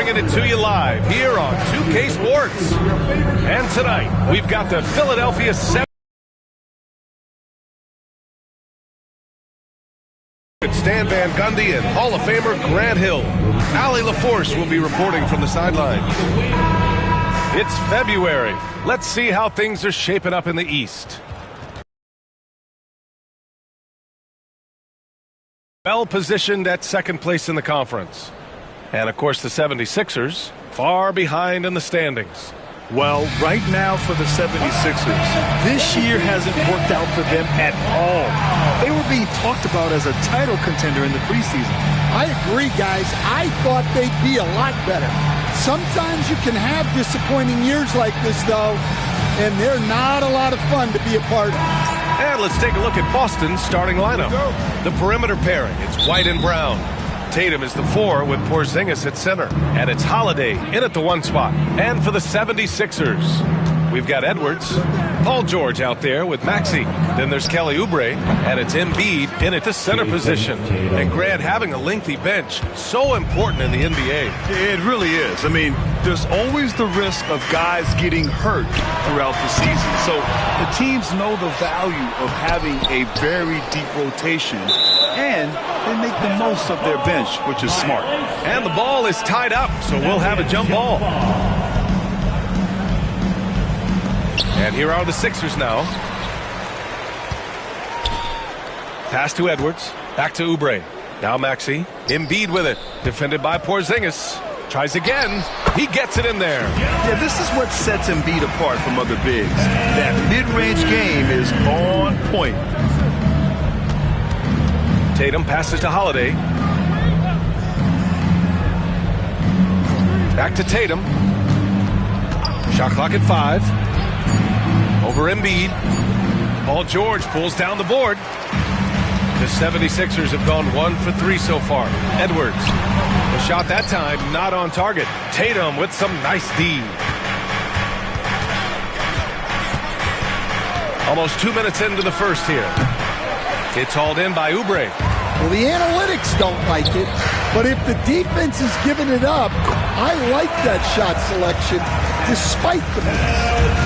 bringing it to you live here on 2K Sports. And tonight, we've got the Philadelphia 7. Stan Van Gundy and Hall of Famer Grant Hill. Allie LaForce will be reporting from the sidelines. It's February. Let's see how things are shaping up in the East. Well positioned at second place in the conference. And of course the 76ers far behind in the standings. Well, right now for the 76ers, this year hasn't worked out for them at all. They were being talked about as a title contender in the preseason. I agree, guys. I thought they'd be a lot better. Sometimes you can have disappointing years like this, though, and they're not a lot of fun to be a part of. And let's take a look at Boston's starting lineup. The perimeter pairing, it's White and Brown. Tatum is the 4 with Porzingis at center. And it's Holiday in at the 1 spot. And for the 76ers, we've got Edwards, Paul George out there with Maxey. Then there's Kelly Oubre, and it's Embiid in at the center position. And Grant, having a lengthy bench, so important in the NBA. It really is. I mean, there's always the risk of guys getting hurt throughout the season. So the teams know the value of having a very deep rotation, and they make the most of their bench, which is smart. And the ball is tied up, so we'll have a jump ball. And here are the Sixers now. Pass to Edwards. Back to Oubre. Now Maxey. Embiid with it. Defended by Porzingis. Tries again. He gets it in there. Yeah, this is what sets Embiid apart from other bigs. That mid-range game is on point. Tatum passes to Holiday. Back to Tatum. Shot clock at 5. Over Embiid. Paul George pulls down the board. The 76ers have gone 1 for 3 so far. Edwards. The shot that time not on target. Tatum with some nice D. Almost 2 minutes into the first here. It's hauled in by Oubre. Well, the analytics don't like it, but if the defense is giving it up, I like that shot selection despite the miss.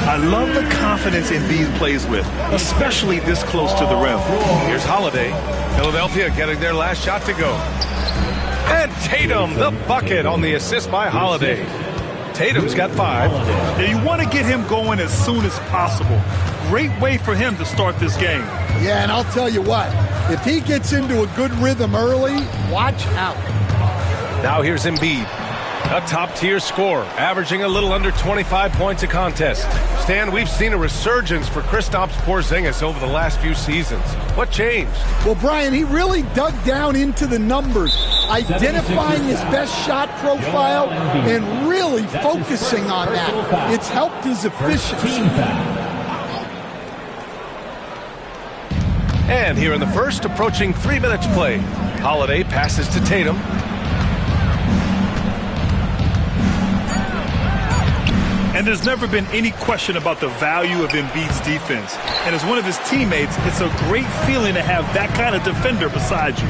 I love the confidence Embiid plays with, especially this close to the rim. Here's Holiday. Philadelphia getting their last shot to go. And Tatum, the bucket on the assist by Holiday. Tatum's got 5. Yeah, you want to get him going as soon as possible. Great way for him to start this game. Yeah, and I'll tell you what, if he gets into a good rhythm early, watch out. Now here's Embiid, a top-tier scorer, averaging a little under 25 points a contest. Stan, we've seen a resurgence for Kristaps Porzingis over the last few seasons. What changed? Well, Brian, he really dug down into the numbers, identifying his best shot profile and really focusing on that. It's helped his efficiency. And here in the first, approaching 3 minutes play. Holiday passes to Tatum. And there's never been any question about the value of Embiid's defense. And as one of his teammates, it's a great feeling to have that kind of defender beside you.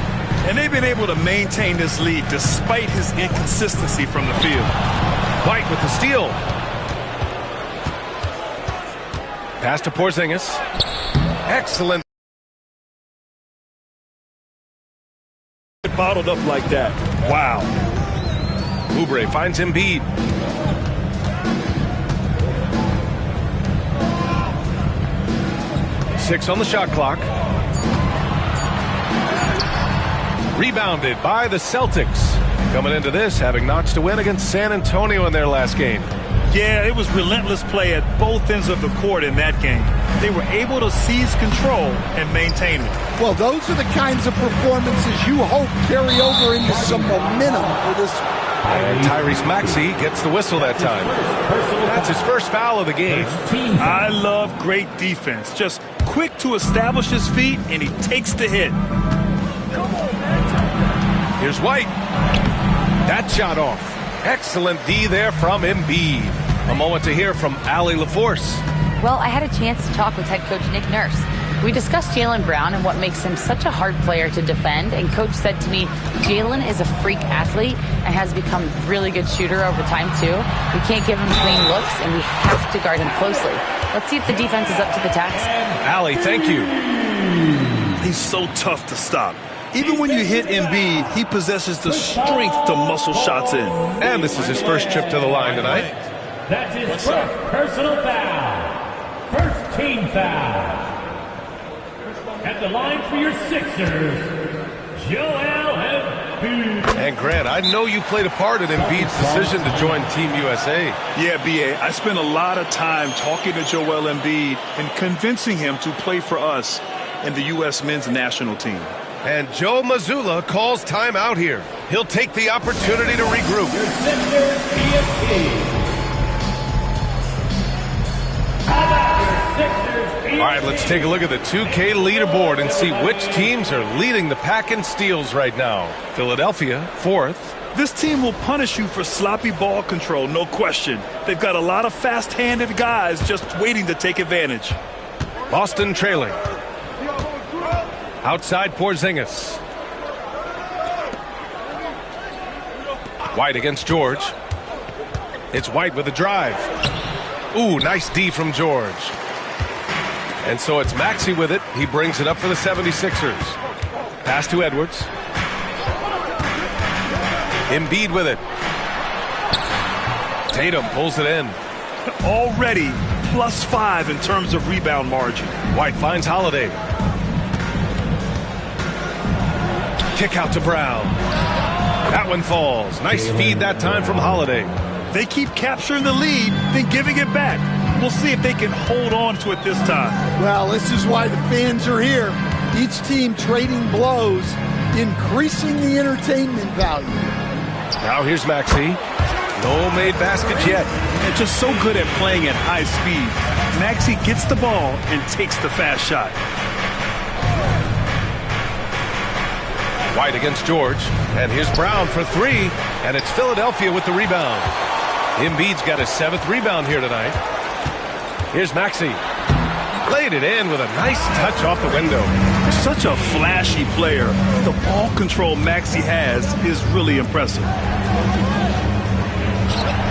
And they've been able to maintain this lead despite his inconsistency from the field. White with the steal. Pass to Porzingis. Excellent. Bottled up like that. Wow. Oubre finds Embiid. Six on the shot clock. Rebounded by the Celtics. Coming into this, having notched a win against San Antonio in their last game. Yeah, it was relentless play at both ends of the court in that game. They were able to seize control and maintain it. Well, those are the kinds of performances you hope carry over into some momentum for this. And Tyrese Maxey gets the whistle that time. That's his first foul of the game. I love great defense. Just quick to establish his feet, and he takes the hit. Here's White. That shot off. Excellent D there from Embiid. A moment to hear from Allie LaForce. Well, I had a chance to talk with head coach Nick Nurse. We discussed Jaylen Brown and what makes him such a hard player to defend, and Coach said to me, Jaylen is a freak athlete and has become a really good shooter over time too. We can't give him clean looks, and we have to guard him closely. Let's see if the defense is up to the task. Allie, thank you. He's so tough to stop. Even when you hit Embiid, he possesses the strength to muscle shots in. And this is his first trip to the line tonight. That's his first personal foul. First team foul. At the line for your Sixers, Joel Embiid. And Grant, I know you played a part in Embiid's decision to join Team USA. Yeah, B.A., I spent a lot of time talking to Joel Embiid and convincing him to play for us in the U.S. men's national team. And Joe Mazzulla calls timeout here. He'll take the opportunity to regroup. Your Sixers ESP. How about your Sixers ESP? All right, let's take a look at the 2K leaderboard and see which teams are leading the pack in steals right now. Philadelphia, 4th. This team will punish you for sloppy ball control, no question. They've got a lot of fast-handed guys just waiting to take advantage. Boston trailing. Outside Porzingis. White against George. It's White with a drive. Ooh, nice D from George. And so it's Maxey with it. He brings it up for the 76ers. Pass to Edwards. Embiid with it. Tatum pulls it in. Already +5 in terms of rebound margin. White finds Holiday. Kick out to Brown. That one falls. Nice feed that time from Holiday. They keep capturing the lead, then giving it back. We'll see if they can hold on to it this time. Well, this is why the fans are here. Each team trading blows, increasing the entertainment value. Now here's Maxey. No made baskets yet. They're just so good at playing at high speed. Maxey gets the ball and takes the fast shot. White against George. And here's Brown for 3. And it's Philadelphia with the rebound. Embiid's got his 7th rebound here tonight. Here's Maxey. Laid it in with a nice touch off the window. Such a flashy player. The ball control Maxey has is really impressive.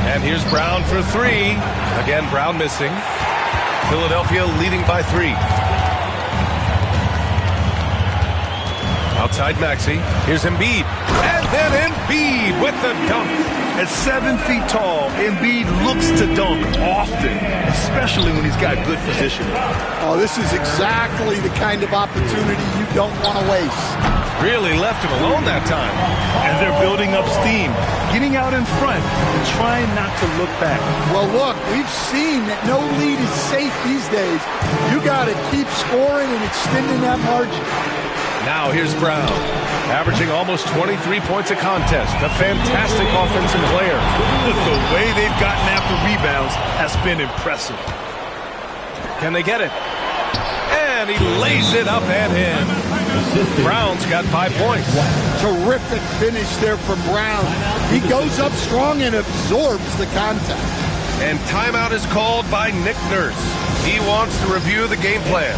And here's Brown for 3. Again, Brown missing. Philadelphia leading by 3. Outside Maxey. Here's Embiid. And then Embiid with the dunk. At 7 feet tall, Embiid looks to dunk often, especially when he's got good position. Oh, this is exactly the kind of opportunity you don't want to waste. Really left him alone that time. And they're building up steam, getting out in front, and trying not to look back. Well, look, we've seen that no lead is safe these days. You got to keep scoring and extending that margin. Now here's Brown, averaging almost 23 points a contest. A fantastic offensive player. The way they've gotten after rebounds has been impressive. Can they get it? And he lays it up and in. Brown's got 5 points. Terrific finish there from Brown. He goes up strong and absorbs the contact. And timeout is called by Nick Nurse. He wants to review the game plan.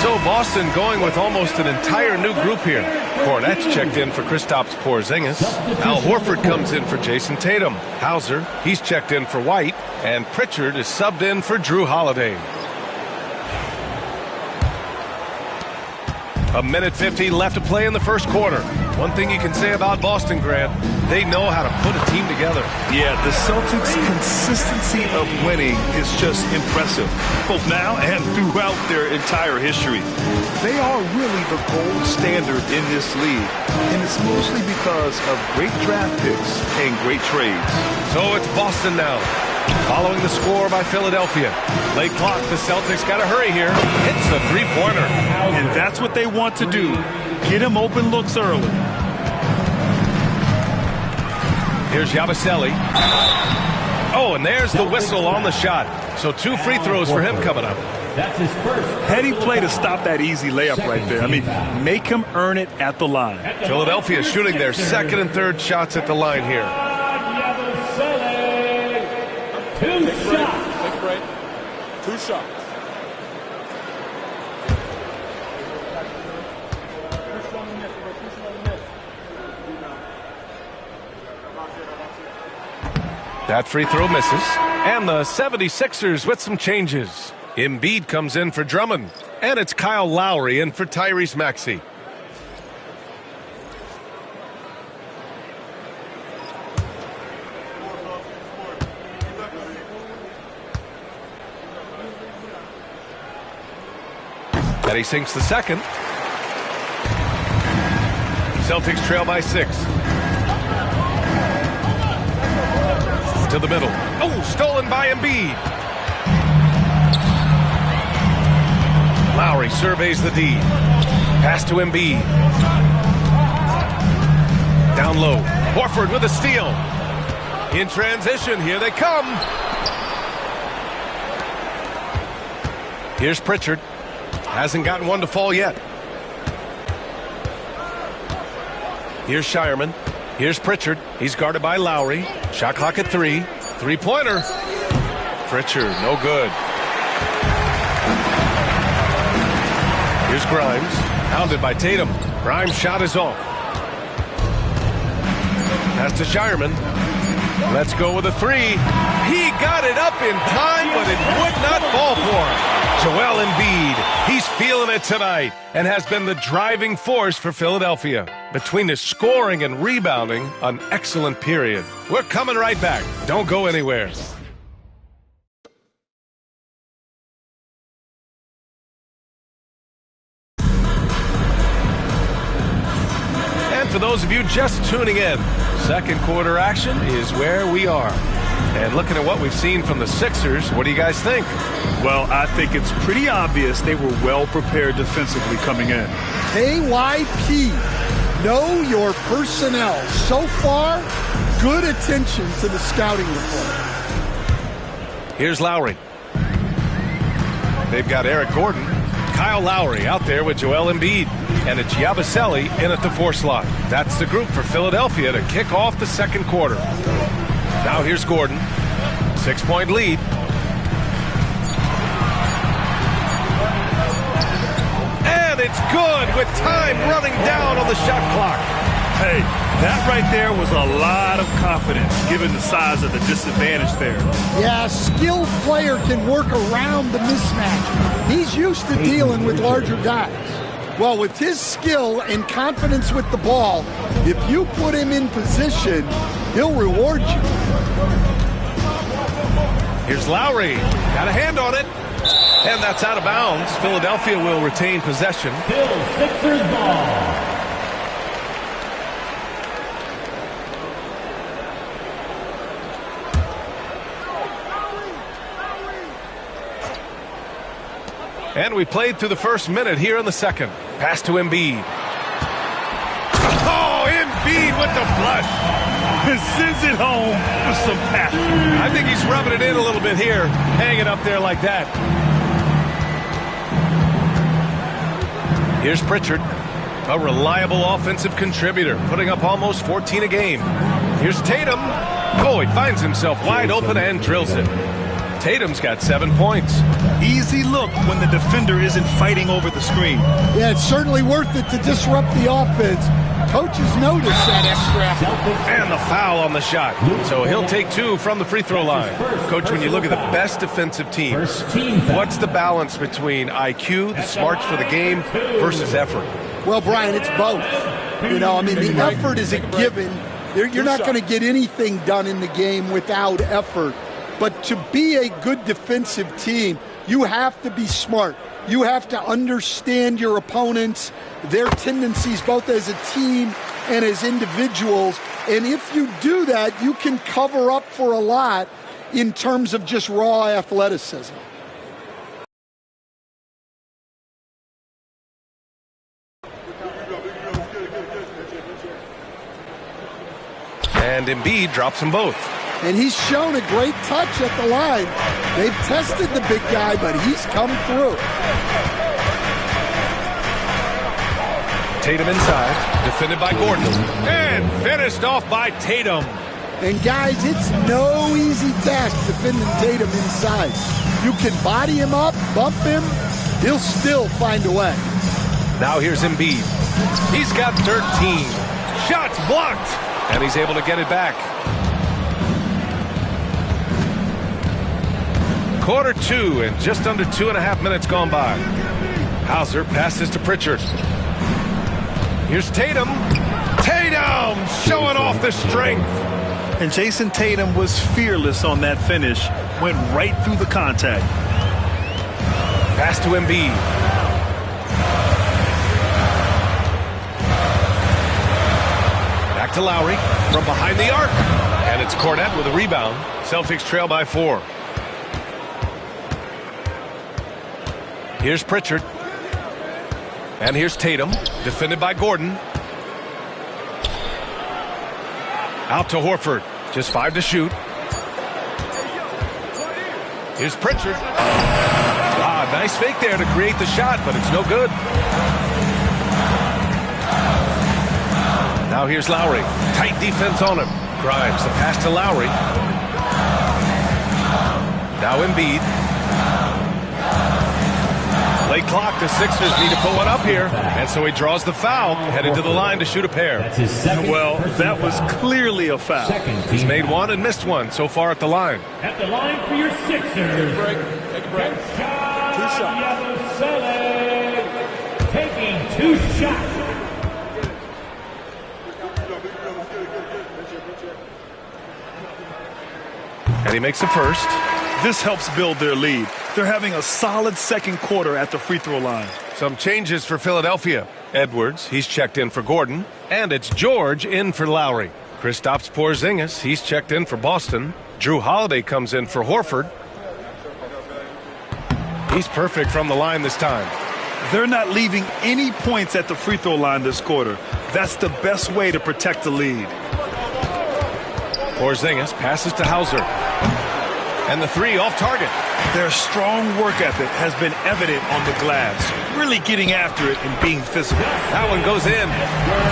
So Boston going with almost an entire new group here. Kornet's checked in for Kristaps Porzingis. Al Horford comes in for Jason Tatum. Hauser, he's checked in for White. And Pritchard is subbed in for Drew Holiday. A minute 50 left to play in the first quarter. One thing you can say about Boston, Grant, they know how to put a team together. Yeah, the Celtics' consistency of winning is just impressive, both now and throughout their entire history. They are really the gold standard in this league, and it's mostly because of great draft picks and great trades. So it's Boston now, following the score by Philadelphia. Late clock, the Celtics got to hurry here. Hits the three-pointer. And that's what they want to do. Get him open looks early. Here's Yabusele. Oh, and there's the whistle on the shot. So 2 free throws for him coming up. That's his first. Heady play to stop that easy layup right there. I mean, make him earn it at the line. Philadelphia shooting their second and third shots at the line here. Two shots. Two shots. That free throw misses. And the 76ers with some changes. Embiid comes in for Drummond. And it's Kyle Lowry in for Tyrese Maxey. And he sinks the second. Celtics trail by 6. To the middle. Oh, stolen by Embiid. Lowry surveys the D. Pass to Embiid. Down low. Horford with a steal. In transition, here they come. Here's Pritchard. Hasn't gotten one to fall yet. Here's Shireman. Here's Pritchard. He's guarded by Lowry. Shot clock at 3. Three-pointer. Pritchard, no good. Here's Grimes. Hounded by Tatum. Grimes' shot is off. Pass to Shireman. Let's go with a 3. He got it up in time, but it would not fall for him. Joel Embiid, he's feeling it tonight and has been the driving force for Philadelphia. Between his scoring and rebounding, an excellent period. We're coming right back. Don't go anywhere. And for those of you just tuning in, second quarter action is where we are. And looking at what we've seen from the Sixers, what do you guys think? Well, I think it's pretty obvious they were well prepared defensively coming in. KYP, know your personnel. So far, good attention to the scouting report. Here's Lowry. They've got Eric Gordon. Kyle Lowry out there with Joel Embiid. And it's Yabusele in at the 4 slot. That's the group for Philadelphia to kick off the second quarter. Now here's Gordon. 6-point lead. And it's good with time running down on the shot clock. Hey, that right there was a lot of confidence given the size of the disadvantage there. Yeah, a skilled player can work around the mismatch. He's used to dealing with larger guys. Well, with his skill and confidence with the ball, if you put him in position, he'll reward you. Here's Lowry. Got a hand on it. And that's out of bounds. Philadelphia will retain possession. Still Sixers ball. And we played through the first minute here in the second. Pass to Embiid. Oh, Embiid with the flush. Sends it home with some passion. I think he's rubbing it in a little bit here, hanging up there like that. Here's Pritchard, a reliable offensive contributor, putting up almost 14 a game. Here's Tatum. Oh, he finds himself wide open and drills it. Tatum's got 7 points. Easy look when the defender isn't fighting over the screen. Yeah, it's certainly worth it to disrupt the offense. Coaches notice that extra effort. And the foul on the shot. So he'll take 2 from the free throw line. Coach, when you look at the best defensive teams, what's the balance between IQ, the smarts for the game, versus effort? Well, Brian, it's both. You know, I mean, the effort is a given. You're not going to get anything done in the game without effort. But to be a good defensive team, you have to be smart. You have to understand your opponents, their tendencies, both as a team and as individuals. And if you do that, you can cover up for a lot in terms of just raw athleticism. And Embiid drops them both. And he's shown a great touch at the line. They've tested the big guy, but he's come through. Tatum inside, defended by Gordon, and finished off by Tatum. And guys, it's no easy task defending Tatum inside. You can body him up, bump him, he'll still find a way. Now here's Embiid. He's got 13. Shots blocked, and he's able to get it back. Quarter 2 and just under 2.5 minutes gone by. Hauser passes to Pritchard. Here's Tatum. Tatum showing off the strength. And Jason Tatum was fearless on that finish. Went right through the contact. Pass to Embiid. Back to Lowry from behind the arc. And it's Cornette with a rebound. Celtics trail by 4. Here's Pritchard. And here's Tatum, defended by Gordon. Out to Horford. Just 5 to shoot. Here's Pritchard. Nice fake there to create the shot, but it's no good. Now here's Lowry. Tight defense on him. Grimes, the pass to Lowry. Now Embiid. Late clock, the Sixers need to put one up here, and so he draws the foul, headed to the line to shoot a pair. Well, that was clearly a foul. He's made one and missed one so far at the line. At the line for your Sixers. Take a break. 2 shots. Taking 2 shots. And he makes the first. This helps build their lead. They're having a solid second quarter at the free throw line. Some changes for Philadelphia. Edwards, he's checked in for Gordon. And it's George in for Lowry. Kristaps Porzingis, he's checked in for Boston. Drew Holiday comes in for Horford. He's perfect from the line this time. They're not leaving any points at the free throw line this quarter. That's the best way to protect the lead. Porzingis passes to Hauser. And the 3 off target. Their strong work ethic has been evident on the glass, really getting after it and being physical. That one goes in.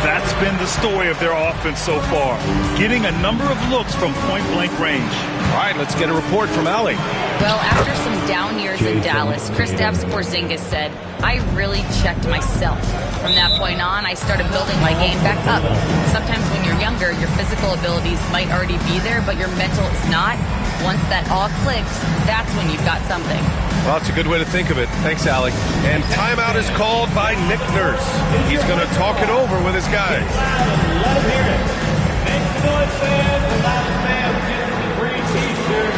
That's been the story of their offense so far, getting a number of looks from point-blank range. All right, let's get a report from Allie. Well, after some down years in Dallas, Kristaps Porzingis said, I really checked myself. From that point on, I started building my game back up. Sometimes when you're younger, your physical abilities might already be there, but your mental is not. Once that all clicks, that's when you've got something. Well, it's a good way to think of it. Thanks, Allie. And timeout is called by Nick Nurse. He's going to talk it over with his guys. Let him hear it. Make some noise, fans. The loudest man gets the free T-shirt.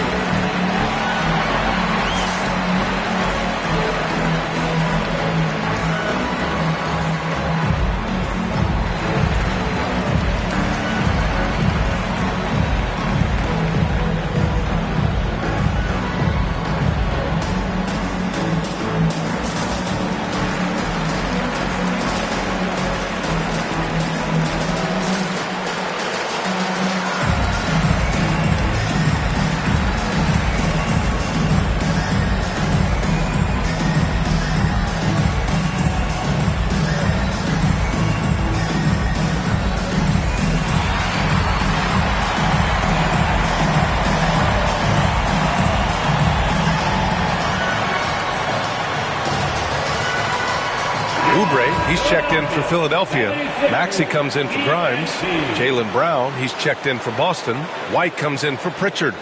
He's checked in for Philadelphia. Maxey comes in for Grimes. Jaylen Brown, he's checked in for Boston. White comes in for Pritchard.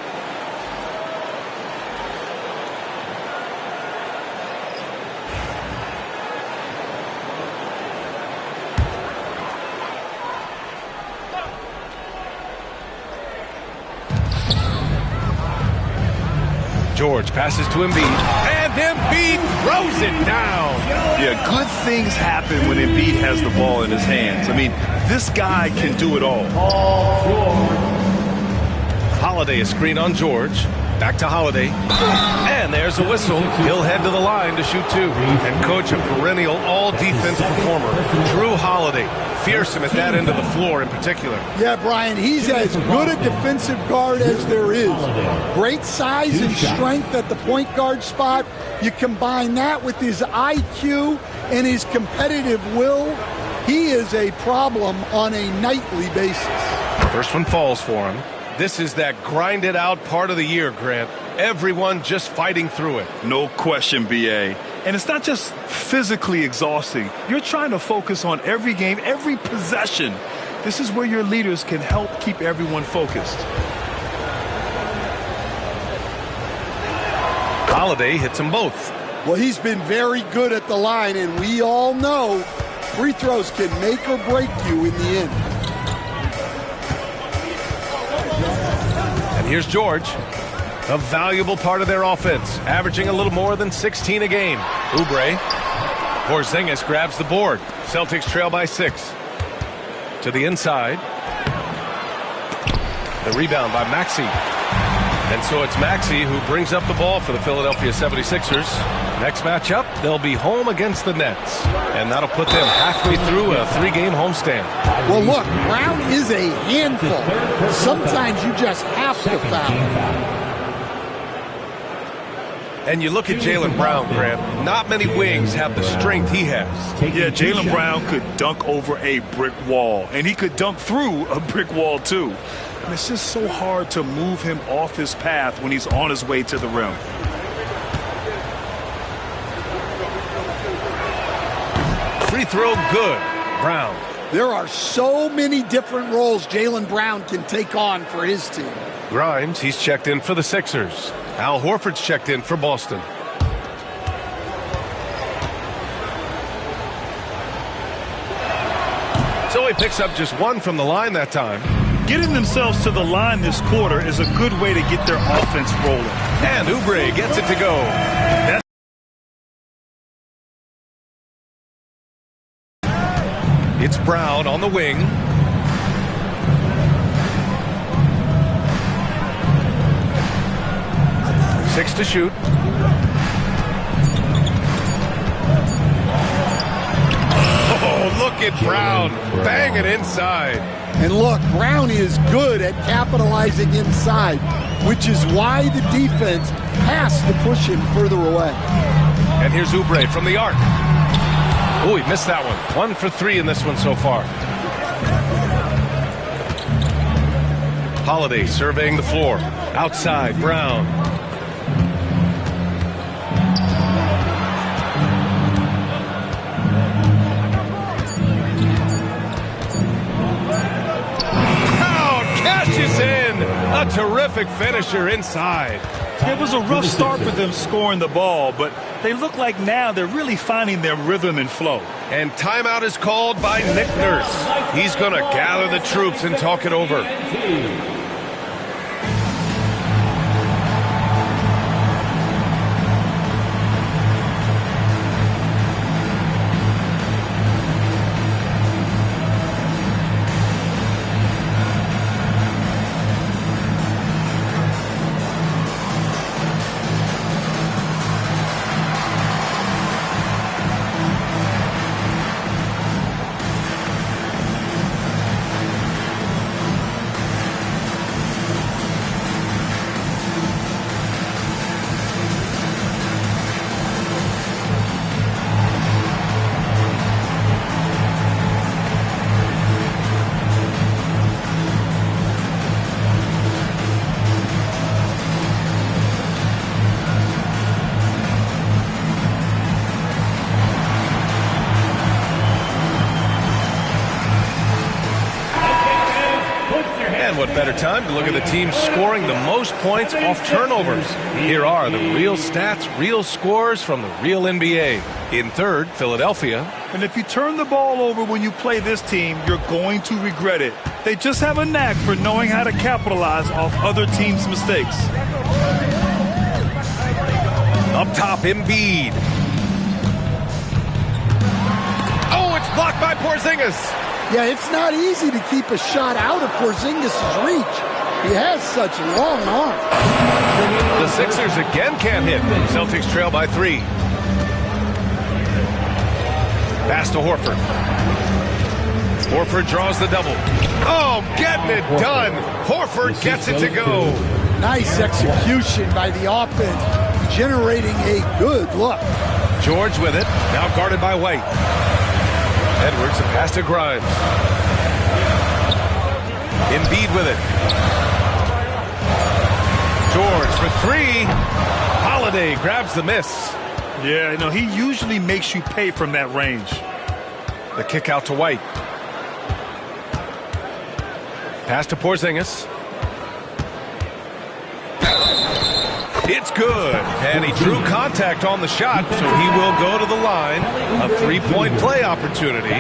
George passes to Embiid, and Embiid throws it down. Yeah, good things happen when Embiid has the ball in his hands. I mean, this guy can do it all. Holiday, a screen on George. Back to Holiday. And And there's a whistle. He'll head to the line to shoot 2. And coach, a perennial all-defense performer, Drew Holiday. Fearsome at that end of the floor in particular. Yeah, Brian, he's as good a defensive guard as there is. Great size and strength at the point guard spot. You combine that with his IQ and his competitive will, he is a problem on a nightly basis. First one falls for him. This is that grinded out part of the year, Grant. Everyone just fighting through it. No question, B.A. And it's not just physically exhausting. You're trying to focus on every game, every possession. This is where your leaders can help keep everyone focused. Holiday hits them both. Well, he's been very good at the line, and we all know free throws can make or break you in the end. And here's George. A valuable part of their offense, averaging a little more than 16 a game. Oubre. Porzingis grabs the board. Celtics trail by 6. To the inside. The rebound by Maxey. And so it's Maxey who brings up the ball for the Philadelphia 76ers. Next matchup, they'll be home against the Nets. And that'll put them halfway through a 3-game homestand. Well, look, Brown is a handful. Sometimes you just have to foul. And you look at Jaylen Brown, Grant. Not many wings have the strength he has. Yeah, Jaylen Brown could dunk over a brick wall. And he could dunk through a brick wall, too. And it's just so hard to move him off his path when he's on his way to the rim. Free throw good. Brown. There are so many different roles Jaylen Brown can take on for his team. Grimes, he's checked in for the Sixers. Al Horford's checked in for Boston. So he picks up just 1 from the line that time. Getting themselves to the line this quarter is a good way to get their offense rolling. And Oubre gets it to go. It's Brown on the wing. Six to shoot. Oh, look at Brown. Bang it inside. And look, Brown is good at capitalizing inside, which is why the defense has to push him further away. And here's Oubre from the arc. Oh, he missed that one. 1 for 3 in this one so far. Holiday surveying the floor. Outside, Brown. Cashes in. A terrific finisher inside. It was a rough start for them scoring the ball, but they look like now they're really finding their rhythm and flow. And timeout is called by Nick Nurse. He's going to gather the troops and talk it over. What better time to look at the team scoring the most points off turnovers. Here are the real stats, real scores from the real NBA. In third, Philadelphia. And if you turn the ball over when you play this team, you're going to regret it. They just have a knack for knowing how to capitalize off other teams' mistakes. Up top, Embiid. Oh, it's blocked by Porzingis. Yeah, it's not easy to keep a shot out of Porzingis' reach. He has such long arms. The Sixers again can't hit. Celtics trail by 3. Pass to Horford. Horford draws the double. Oh, getting it done. Horford gets it to go. Nice execution by the offense, generating a good look. George with it, now guarded by White. Edwards, a pass to Grimes. Embiid with it. George for 3. Holiday grabs the miss. Yeah, you know, he usually makes you pay from that range. The kick out to White. Pass to Porzingis. It's good. And he drew contact on the shot, so he will go to the line. A 3-point play opportunity.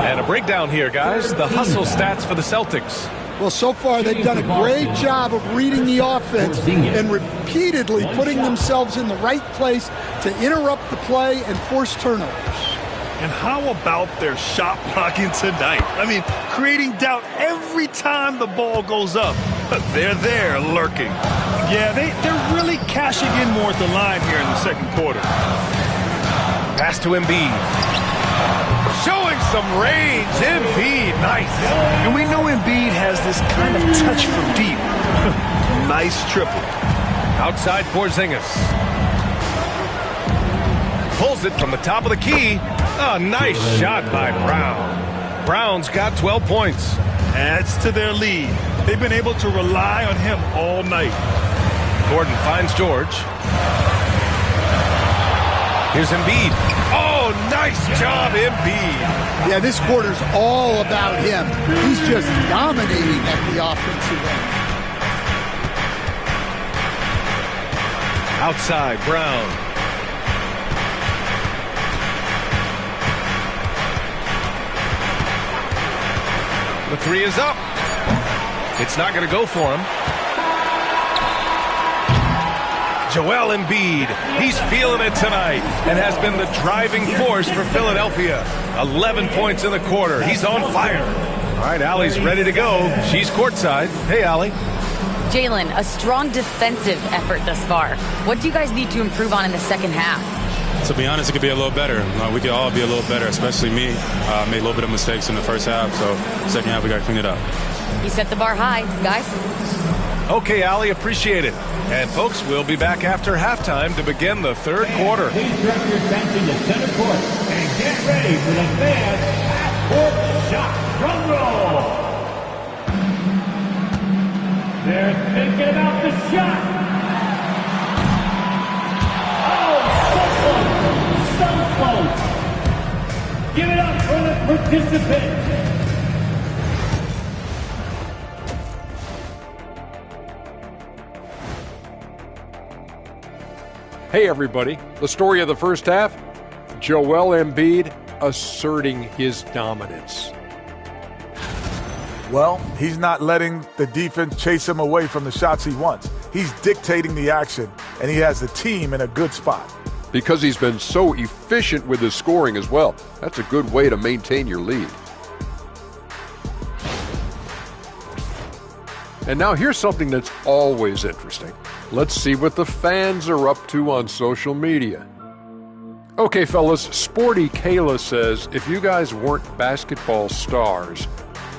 And a breakdown here, guys. The hustle stats for the Celtics. Well, so far they've done a great job of reading the offense and repeatedly putting themselves in the right place to interrupt the play and force turnovers. And how about their shot blocking tonight? I mean, creating doubt every time the ball goes up. They're there lurking. Yeah, they're really cashing in more at the line here in the second quarter. Pass to Embiid. Showing some range. Embiid, nice. And we know Embiid has this kind of touch from deep. Nice triple. Outside Porzingis. Pulls it from the top of the key. A nice shot by Brown. Brown's got 12 points. Adds to their lead. They've been able to rely on him all night. Gordon finds George. Here's Embiid. Oh, nice job, Embiid. Yeah, this quarter's all about him. He's just dominating at the offensive end. Outside, Brown. The 3 is up. It's not going to go for him. Joel Embiid, he's feeling it tonight and has been the driving force for Philadelphia. 11 points in the quarter. He's on fire. All right, Allie's ready to go. She's courtside. Hey, Allie. Jalen, a strong defensive effort thus far. What do you guys need to improve on in the second half? To be honest, it could be a little better. We could all be a little better, especially me. Made a little bit of mistakes in the first half, so second half we got to clean it up. You set the bar high, guys. Okay, Allie, appreciate it. And, folks, we'll be back after halftime to begin the third quarter. Please direct your attention to center court and get ready for the fans half-court shot. Drum roll. They're thinking about the shot. Give it up for the participants. Hey everybody, the story of the first half, Joel Embiid asserting his dominance. Well, he's not letting the defense chase him away from the shots he wants. He's dictating the action, and he has the team in a good spot. Because he's been so efficient with his scoring as well. That's a good way to maintain your lead. And now here's something that's always interesting. Let's see what the fans are up to on social media. Okay, fellas, Sporty Kayla says, if you guys weren't basketball stars,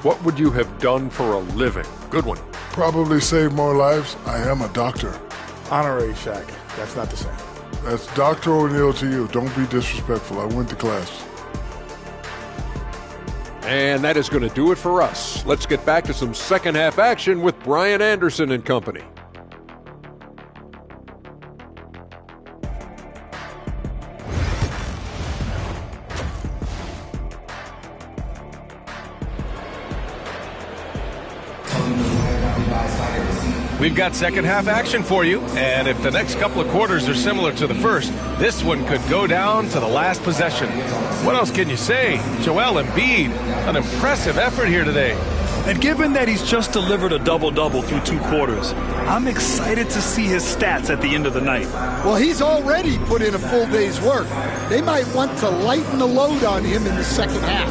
what would you have done for a living? Good one. Probably save more lives. I am a doctor. Honorary Shaq. That's not the same. That's Dr. O'Neill to you. Don't be disrespectful. I went to class. And that is going to do it for us. Let's get back to some second half action with Brian Anderson and company. We've got second half action for you, and if the next couple of quarters are similar to the first, this one could go down to the last possession. What else can you say? Joel Embiid, an impressive effort here today. And given that he's just delivered a double-double through 2 quarters, I'm excited to see his stats at the end of the night. Well, he's already put in a full day's work. They might want to lighten the load on him in the second half.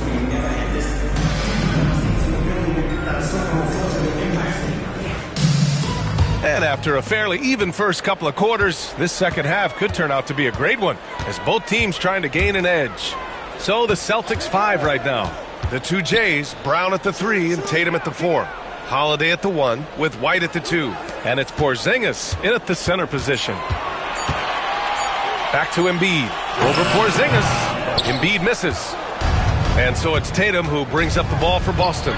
And after a fairly even first couple of quarters, this second half could turn out to be a great one, as both teams trying to gain an edge. So the Celtics 5 right now. The two Jays, Brown at the 3 and Tatum at the 4. Holiday at the 1 with White at the 2. And it's Porzingis in at the center position. Back to Embiid. Over Porzingis. Embiid misses. And so it's Tatum who brings up the ball for Boston.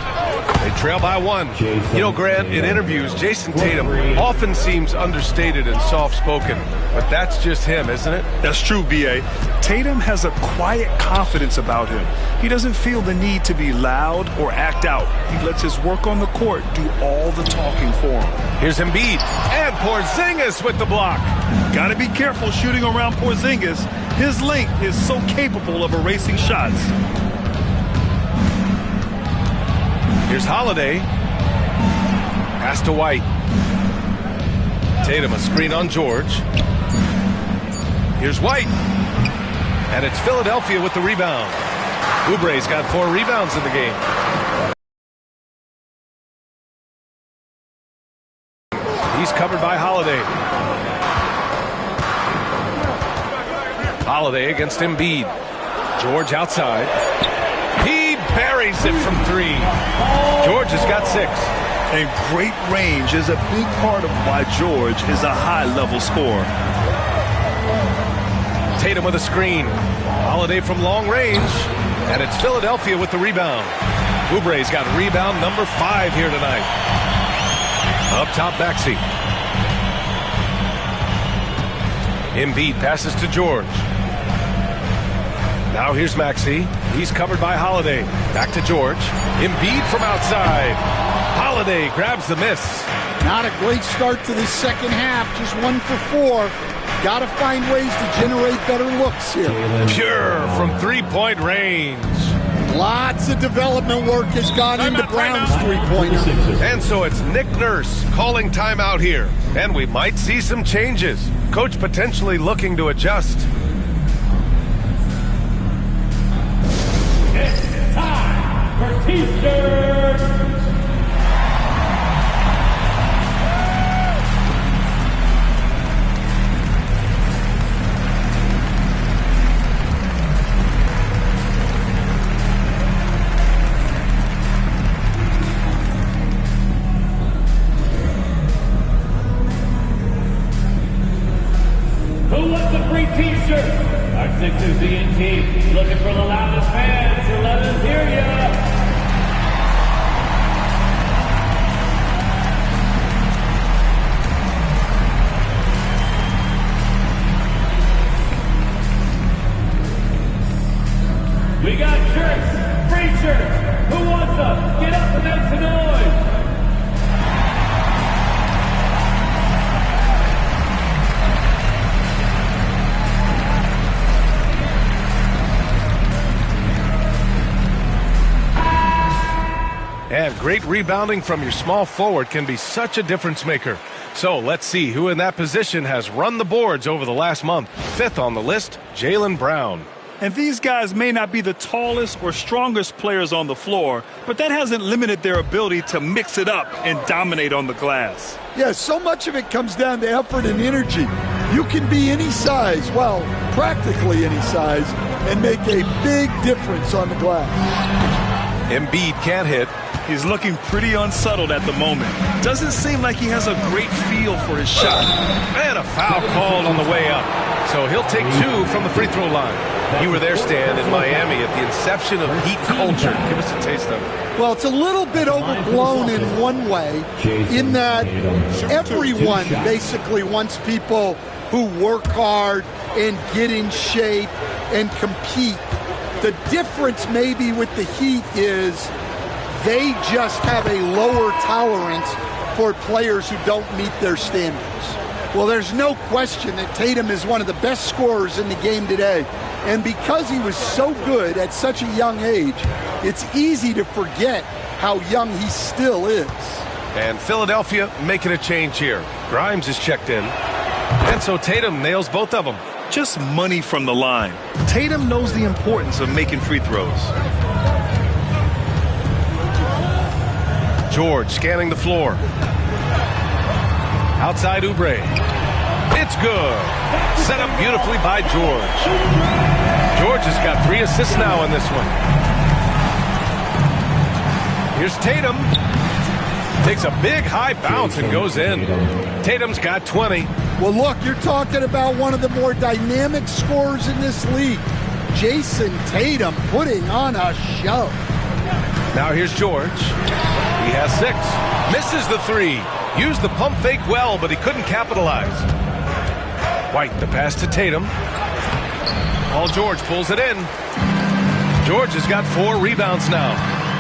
They trail by 1. You know, Grant, in interviews, Jason Tatum often seems understated and soft-spoken. But that's just him, isn't it? That's true, B.A. Tatum has a quiet confidence about him. He doesn't feel the need to be loud or act out. He lets his work on the court do all the talking for him. Here's Embiid. And Porzingis with the block. Got to be careful shooting around Porzingis. His length is so capable of erasing shots. Here's Holiday. Pass to White. Tatum a screen on George. Here's White. And it's Philadelphia with the rebound. Oubre's got 4 rebounds in the game. He's covered by Holiday. Holiday against Embiid. George outside. He buries it from 3. George has got 6. And great range is a big part of why George is a high-level scorer. Tatum with a screen. Holiday from long range. And it's Philadelphia with the rebound. Oubre's got rebound number 5 here tonight. Up top, Maxey. Embiid passes to George. Now here's Maxey. He's covered by Holiday. Back to George. Embiid from outside. Holiday grabs the miss. Not a great start to this second half. Just 1 for 4. Got to find ways to generate better looks here. Pure from 3-point range. Lots of development work has gone into Brown's three-pointer. And so it's Nick Nurse calling timeout here. And we might see some changes. Coach potentially looking to adjust. It's time for T-shirts. Who wants a free T-shirt? Our Sixers ENT looking for the loudest fans to let us hear ya. We got shirts, free shirts. Who wants them? Get up and make some noise. And great rebounding from your small forward can be such a difference maker. So let's see who in that position has run the boards over the last month. 5th on the list, Jaylen Brown. And these guys may not be the tallest or strongest players on the floor, but that hasn't limited their ability to mix it up and dominate on the glass. Yeah, so much of it comes down to effort and energy. You can be any size, well, practically any size, and make a big difference on the glass. Embiid can't hit. He's looking pretty unsettled at the moment. Doesn't seem like he has a great feel for his shot. And a foul called on the way up. So he'll take 2 from the free throw line. You were there, Stan, in Miami at the inception of Heat culture. Give us a taste of it. Well, it's a little bit overblown in one way, in that everyone basically wants people who work hard and get in shape and compete. The difference maybe with the Heat is they just have a lower tolerance for players who don't meet their standards. Well, there's no question that Tatum is one of the best scorers in the game today. And because he was so good at such a young age, it's easy to forget how young he still is. And Philadelphia making a change here. Grimes is checked in. And so Tatum nails both of them. Just money from the line. Tatum knows the importance of making free throws. George scanning the floor. Outside Oubre. It's good. Set up beautifully by George. George has got 3 assists now in this one. Here's Tatum. Takes a big high bounce and goes in. Tatum's got 20. Well, look, you're talking about one of the more dynamic scorers in this league. Jason Tatum putting on a show. Now here's George. He has 6. Misses the 3. Used the pump fake well, but he couldn't capitalize. White, the pass to Tatum. Paul George pulls it in. George has got 4 rebounds now.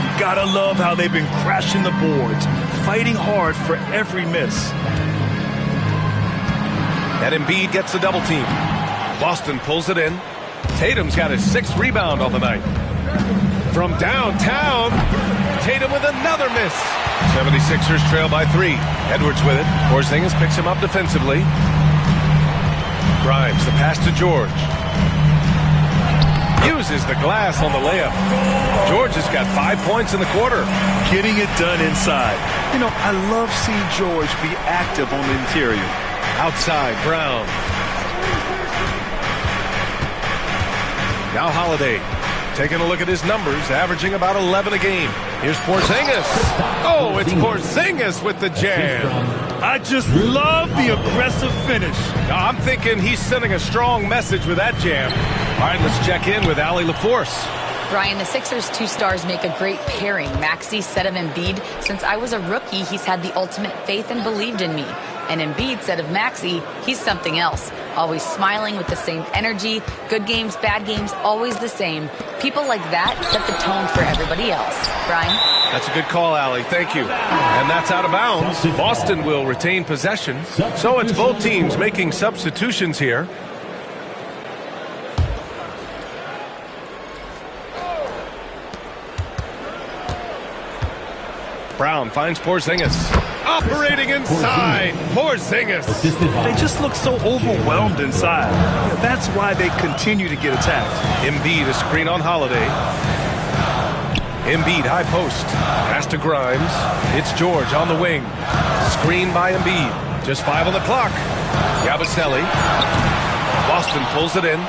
You gotta love how they've been crashing the boards, fighting hard for every miss. And Embiid gets the double team. Boston pulls it in. Tatum's got his 6th rebound on the night. From downtown, Tatum with another miss. 76ers trail by 3. Edwards with it. Porzingis picks him up defensively. Grimes, the pass to George. Uses the glass on the layup. George has got 5 points in the quarter. Getting it done inside. You know, I love seeing George be active on the interior. Outside, Brown. Now Holiday. Taking a look at his numbers, averaging about 11 a game. Here's Porzingis. Oh, it's Porzingis with the jam. I just love the aggressive finish. I'm thinking he's sending a strong message with that jam. All right, let's check in with Allie LaForce. Brian, the Sixers' 2 stars make a great pairing. Maxey, said of Embiid, since I was a rookie, he's had the ultimate faith and believed in me. And Embiid said of Maxey, he's something else. Always smiling with the same energy. Good games, bad games, always the same. People like that set the tone for everybody else. Brian? That's a good call, Allie. Thank you. And that's out of bounds. Boston will retain possession. So it's both teams making substitutions here. Brown finds Porzingis. Operating inside. Porzingis. They just look so overwhelmed inside. Yeah, that's why they continue to get attacked. Embiid, a screen on Holiday. Embiid, high post. Pass to Grimes. It's George on the wing. Screen by Embiid. Just 5 on the clock. Yabusele. Boston pulls it in.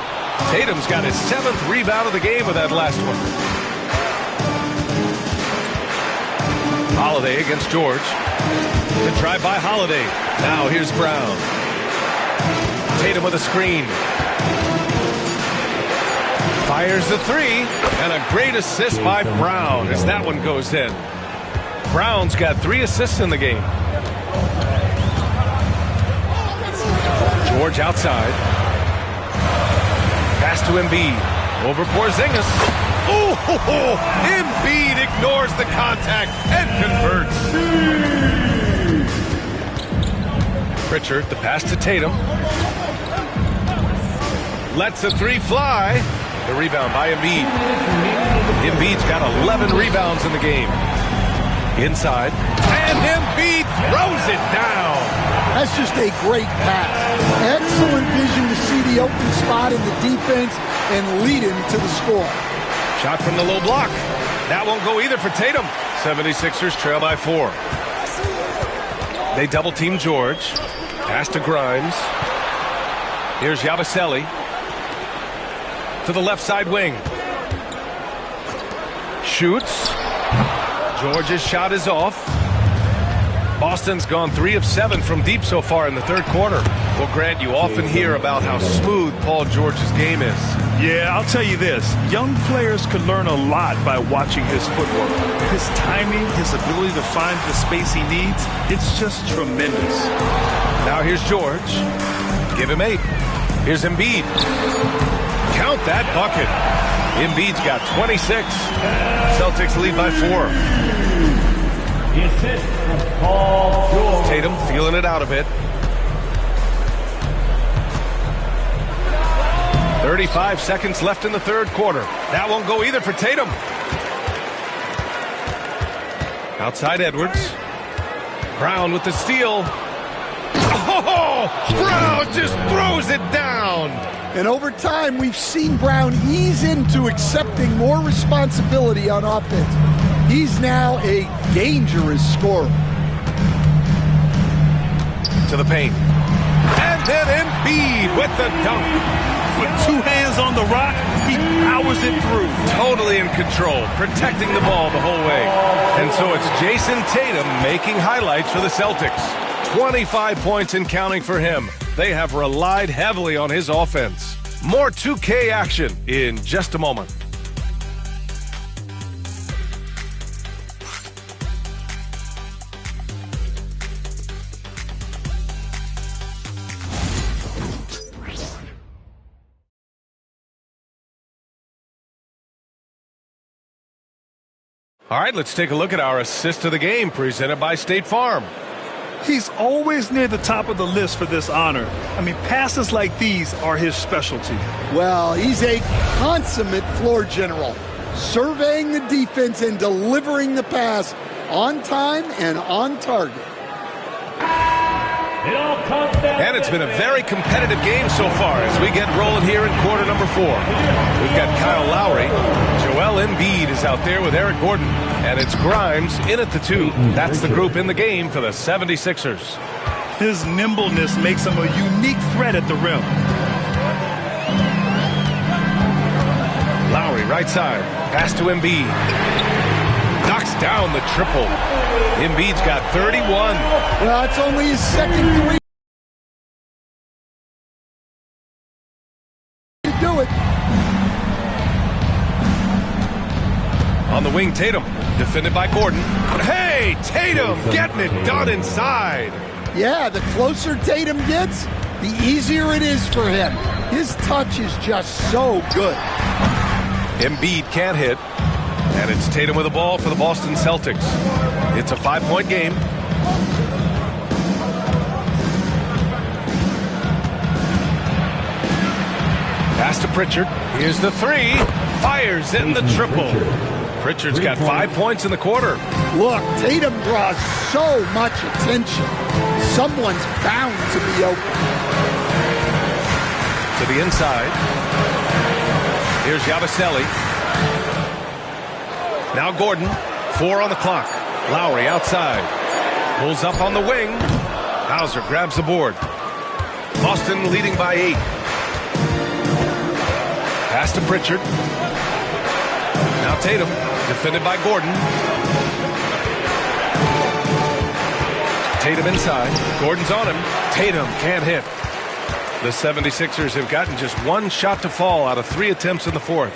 Tatum's got his 7th rebound of the game with that last one. Holiday against George. The drive by Holiday. Now here's Brown. Tatum with a screen. Fires the 3. And a great assist by Brown as that one goes in. Brown's got 3 assists in the game. George outside. Pass to Embiid. Over Porzingis. Oh, Embiid ignores the contact and converts. Pritchard, the pass to Tatum. Lets a 3 fly. The rebound by Embiid. Embiid's got 11 rebounds in the game. Inside. And Embiid throws it down. That's just a great pass. Excellent vision to see the open spot in the defense and lead him to the score. Shot from the low block. That won't go either for Tatum. 76ers trail by 4. They double team George. Pass to Grimes. Here's Yabusele. To the left side wing. Shoots. George's shot is off. Boston's gone 3 of 7 from deep so far in the 3rd quarter. Well, Grant, you often hear about how smooth Paul George's game is. Yeah, I'll tell you this. Young players could learn a lot by watching his footwork. His timing, his ability to find the space he needs, it's just tremendous. Now here's George. Give him 8. Here's Embiid. Count that bucket. Embiid's got 26. Celtics lead by 4. The assist from Paul George. Tatum feeling it out a bit. 35 seconds left in the 3rd quarter. That won't go either for Tatum. Outside Edwards. Brown with the steal. Oh, Brown just throws it down. And over time, we've seen Brown ease into accepting more responsibility on offense. He's now a dangerous scorer. to the paint. And then Embiid with the dunk. With two hands on the rock, he powers it through. Totally in control, protecting the ball the whole way. And so it's Jason Tatum making highlights for the Celtics. 25 points and counting for him. They have relied heavily on his offense. More 2K action in just a moment. All right, let's take a look at our assist of the game presented by State Farm. He's always near the top of the list for this honor. I mean, passes like these are his specialty. Well, he's a consummate floor general, surveying the defense and delivering the pass on time and on target. And it's been a very competitive game so far as we get rolling here in quarter number 4. We've got Kyle Lowry. Joel Embiid is out there with Eric Gordon. And it's Grimes in at the 2. That's the group in the game for the 76ers. His nimbleness makes him a unique threat at the rim. Lowry right side. Pass to Embiid. Knocks down the triple. Embiid's got 31. Well, it's only his second three to do it. On the wing, Tatum. Defended by Gordon. Hey, Tatum getting it done inside. Yeah, the closer Tatum gets, the easier it is for him. His touch is just so good. Embiid can't hit. And it's Tatum with the ball for the Boston Celtics. It's a 5-point game. Pass to Pritchard. Here's the 3. Fires in the triple. Pritchard's got 5 points in the quarter. Look, Tatum draws so much attention. Someone's bound to be open. To the inside. Here's Yabusele. Now Gordon. 4 on the clock. Lowry outside. Pulls up on the wing. Hauser grabs the board. Boston leading by 8. Pass to Pritchard. Now Tatum. Defended by Gordon. Tatum inside. Gordon's on him. Tatum can't hit. The 76ers have gotten just 1 shot to fall out of 3 attempts in the 4th.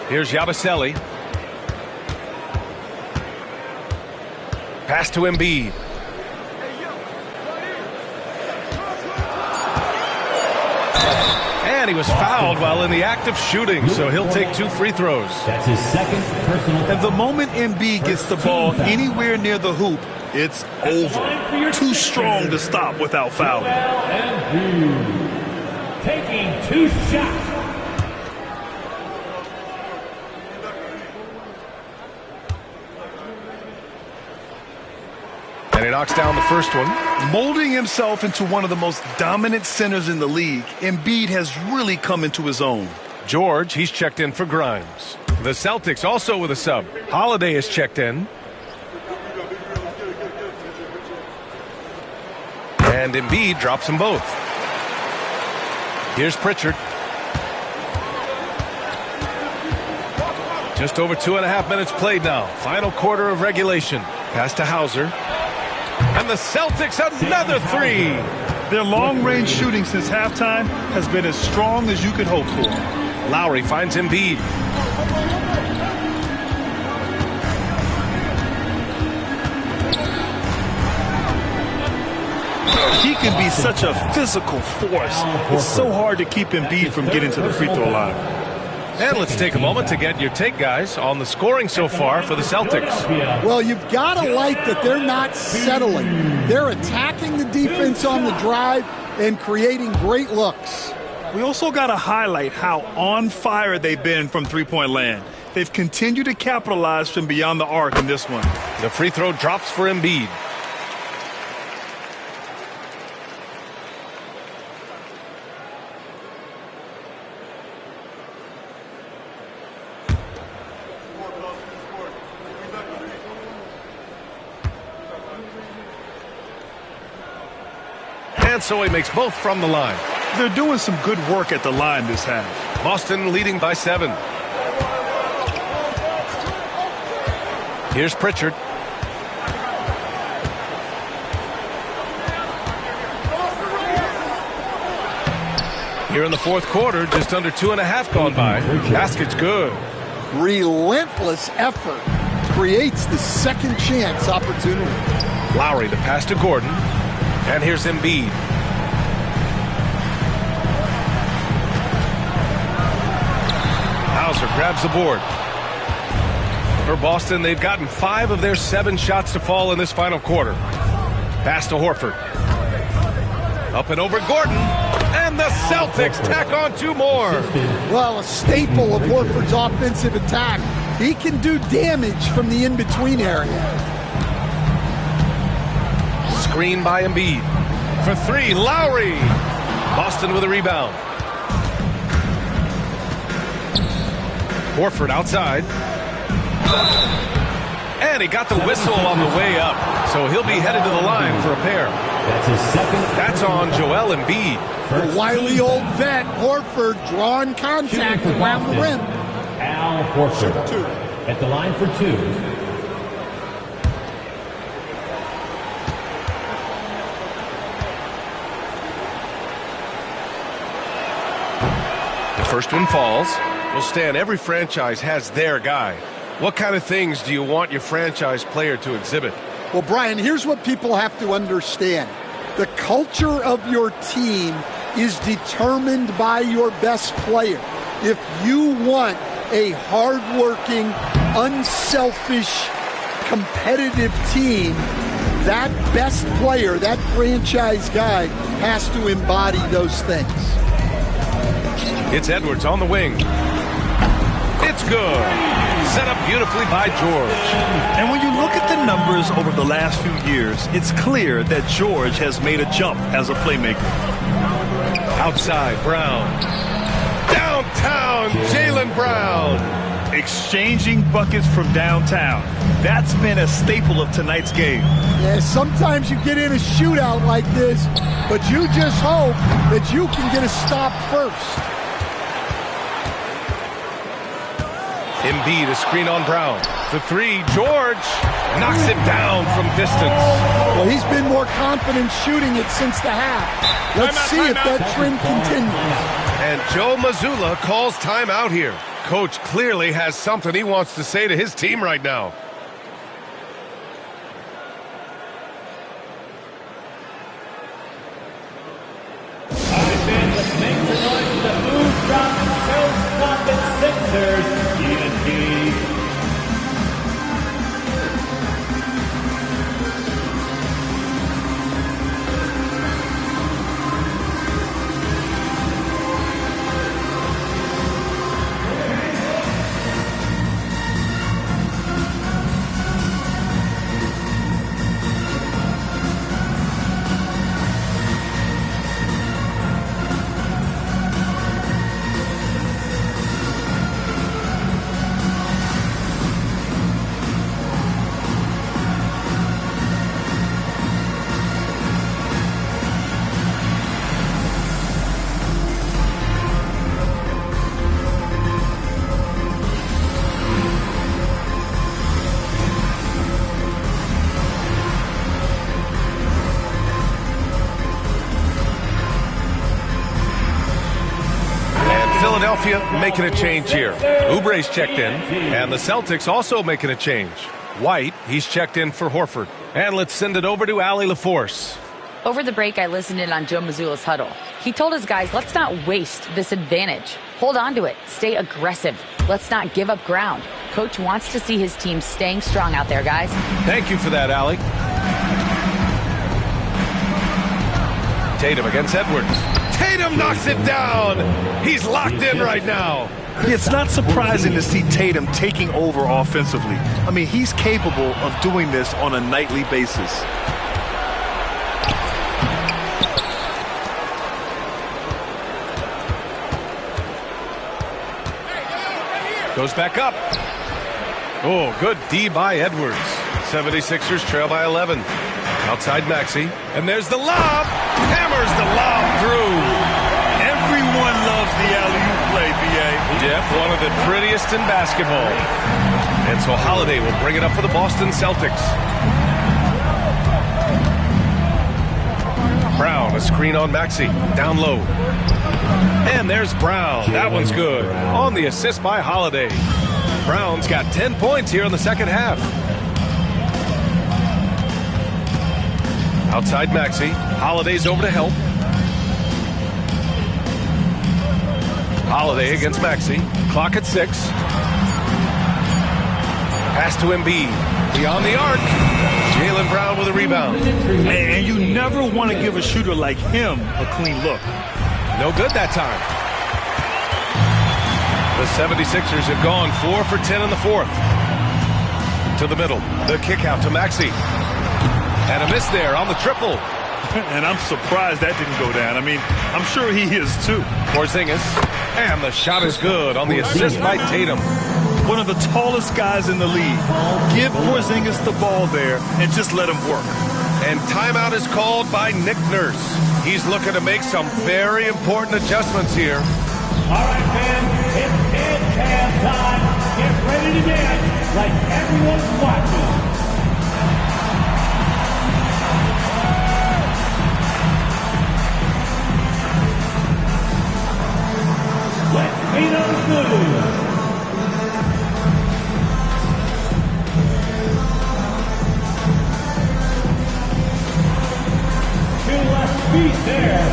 Here's Yabusele. Pass to Embiid. And he was fouled while in the act of shooting, so he'll take 2 free throws. That's his second personal foul. And the moment Embiid gets the ball anywhere near the hoop, it's over. Too strong to stop without fouling. Taking 2 shots. And he knocks down the first one. Molding himself into one of the most dominant centers in the league, Embiid has really come into his own. George, he's checked in for Grimes. The Celtics also with a sub. Holiday is checked in. And Embiid drops them both. Here's Pritchard. Just over 2.5 minutes played now. Final quarter of regulation. Pass to Hauser. And the Celtics another 3. Their long-range shooting since halftime has been as strong as you could hope for. Lowry finds Embiid. He can be such a physical force. It's so hard to keep Embiid from getting to the free throw line. And let's take a moment to get your take, guys, on the scoring so far for the Celtics. Well, you've got to like that they're not settling. They're attacking the defense on the drive and creating great looks. We also got to highlight how on fire they've been from three-point land. They've continued to capitalize from beyond the arc in this one. The free throw drops for Embiid. And so he makes both from the line. They're doing some good work at the line this half. Boston leading by 7. Here's Pritchard. Here in the fourth quarter, just under 2.5 gone by. Basket's good. Relentless effort creates the second chance opportunity. Lowry, the pass to Gordon. And here's Embiid. Hauser grabs the board. For Boston, they've gotten 5 of their 7 shots to fall in this final quarter. Pass to Horford. Up and over Gordon. And the Celtics tack on 2 more. Well, a staple of Horford's offensive attack. He can do damage from the in-between area. Screen by Embiid. For 3, Lowry. Boston with a rebound. Horford outside. And he got the whistle on the way up. So he'll be headed to the line for a pair. That's his second. That's on Joel Embiid. The wily old vet, Horford, drawing contact around the rim. Al Horford at the line for 2. The first one falls. Well, Stan, every franchise has their guy. What kind of things do you want your franchise player to exhibit? Well, Brian, here's what people have to understand. The culture of your team is determined by your best player. If you want a hardworking, unselfish, competitive team, that best player, that franchise guy, has to embody those things. It's Edwards on the wing. It's good. Set up beautifully by George. And when you look at the numbers over the last few years, it's clear that George has made a jump as a playmaker. Outside, Brown. Downtown, Jaylen Brown. Exchanging buckets from downtown. That's been a staple of tonight's game. Yeah, sometimes you get in a shootout like this, but you just hope that you can get a stop first. Embiid, a screen on Brown. For 3, George knocks it down from distance. Well, he's been more confident shooting it since the half. Let's see if that trend continues. And Joe Mazzulla calls timeout here. Coach clearly has something he wants to say to his team right now. Philadelphia making a change here. Oubre's checked in, and the Celtics also making a change. White, he's checked in for Horford. And let's send it over to Allie LaForce. Over the break, I listened in on Joe Mazzulla's huddle. He told his guys, let's not waste this advantage. Hold on to it. Stay aggressive. Let's not give up ground. Coach wants to see his team staying strong out there, guys. Thank you for that, Allie. Tatum against Edwards. Tatum knocks it down. He's locked in right now. It's not surprising to see Tatum taking over offensively. I mean, he's capable of doing this on a nightly basis. Goes back up. Oh, good D by Edwards. 76ers trail by 11. Outside Maxey. And there's the lob. Hammers the lob through. Everyone loves the alley-oop play, B.A. Yep, one of the prettiest in basketball. And so Holiday will bring it up for the Boston Celtics. Brown, a screen on Maxey. Down low. And there's Brown. That one's good. On the assist by Holiday. Brown's got 10 points here in the second half. Outside Maxey. Holiday's over to help. Holiday against Maxey. Clock at 6. Pass to Embiid. Beyond the arc. Jaylen Brown with a rebound. And you never want to give a shooter like him a clean look. No good that time. The 76ers have gone 4 for 10 in the fourth. To the middle. The kick out to Maxey. And a miss there on the triple. And I'm surprised that didn't go down. I mean, I'm sure he is too. Porzingis. And the shot is good on the assist by Tatum. One of the tallest guys in the league. Give Porzingis the ball there and just let him work. And timeout is called by Nick Nurse. He's looking to make some very important adjustments here. All right, fans, it's jam time. Get ready to dance like everyone's watching. Let's see those moves. Two left feet there.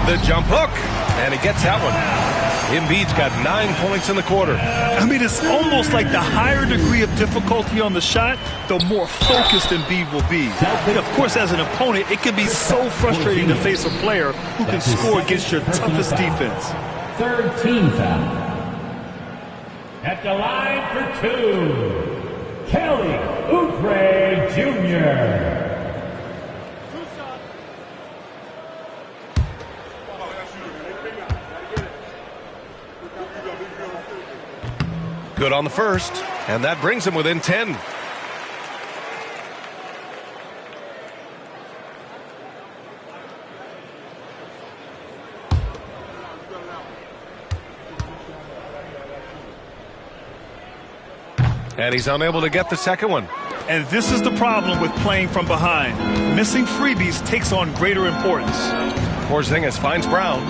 The jump hook, and he gets that one. Embiid's got 9 points in the quarter. I mean, it's almost like the higher degree of difficulty on the shot, the more focused Embiid will be. And of course, as an opponent, it can be so frustrating to face a player who can score against your toughest defense. Third team foul. At the line for two, Kelly Oubre Jr. Good on the first, and that brings him within 10. And he's unable to get the second one. And this is the problem with playing from behind. Missing freebies takes on greater importance. Porzingis finds Brown.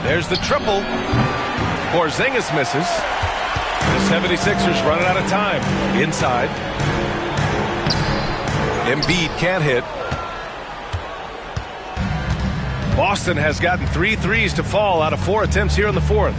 There's the triple. Porzingis misses. The 76ers running out of time. Inside. Embiid can't hit. Boston has gotten 3 threes to fall out of 4 attempts here in the fourth.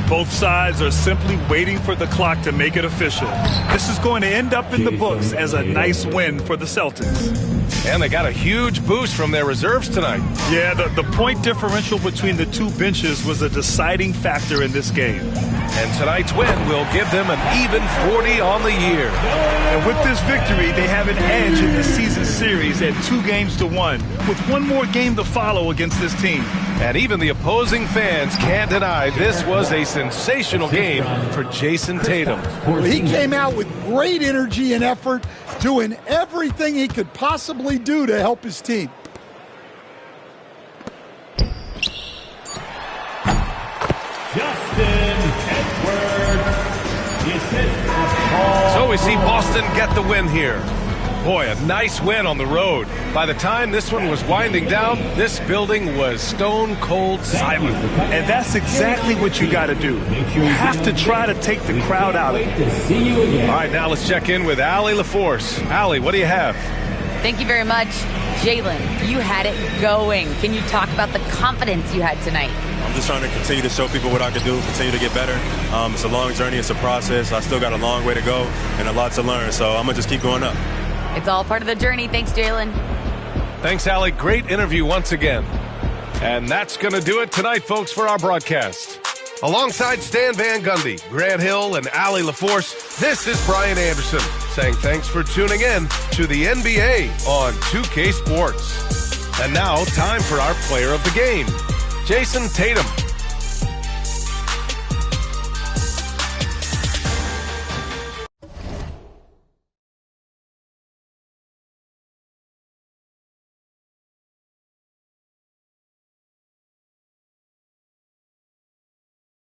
Both sides are simply waiting for the clock to make it official. This is going to end up in the books as a nice win for the Celtics. And they got a huge boost from their reserves tonight. Yeah, the point differential between the two benches was a deciding factor in this game. And tonight's win will give them an even 40 on the year. And with this victory, they have an edge in the season series at 2-1, with one more game to follow against this team. And even the opposing fans can't deny this was a sensational game for Jason Tatum. Well, he came out with great energy and effort, doing everything he could possibly do to help his team. So we see Boston get the win here. Boy, a nice win on the road. By the time this one was winding down, this building was stone cold silent. And that's exactly what you got to do. You have to try to take the crowd out of it. All right, now let's check in with Allie LaForce. Allie, what do you have? Thank you very much. Jalen, you had it going. Can you talk about the confidence you had tonight? I'm just trying to continue to show people what I can do, continue to get better. It's a long journey. It's a process. I still got a long way to go and a lot to learn, so I'm going to just keep going up. It's all part of the journey. Thanks, Jalen. Thanks, Allie. Great interview once again. And that's going to do it tonight, folks, for our broadcast. Alongside Stan Van Gundy, Grant Hill, and Allie LaForce, this is Brian Anderson saying thanks for tuning in to the NBA on 2K Sports. And now, time for our player of the game, Jason Tatum.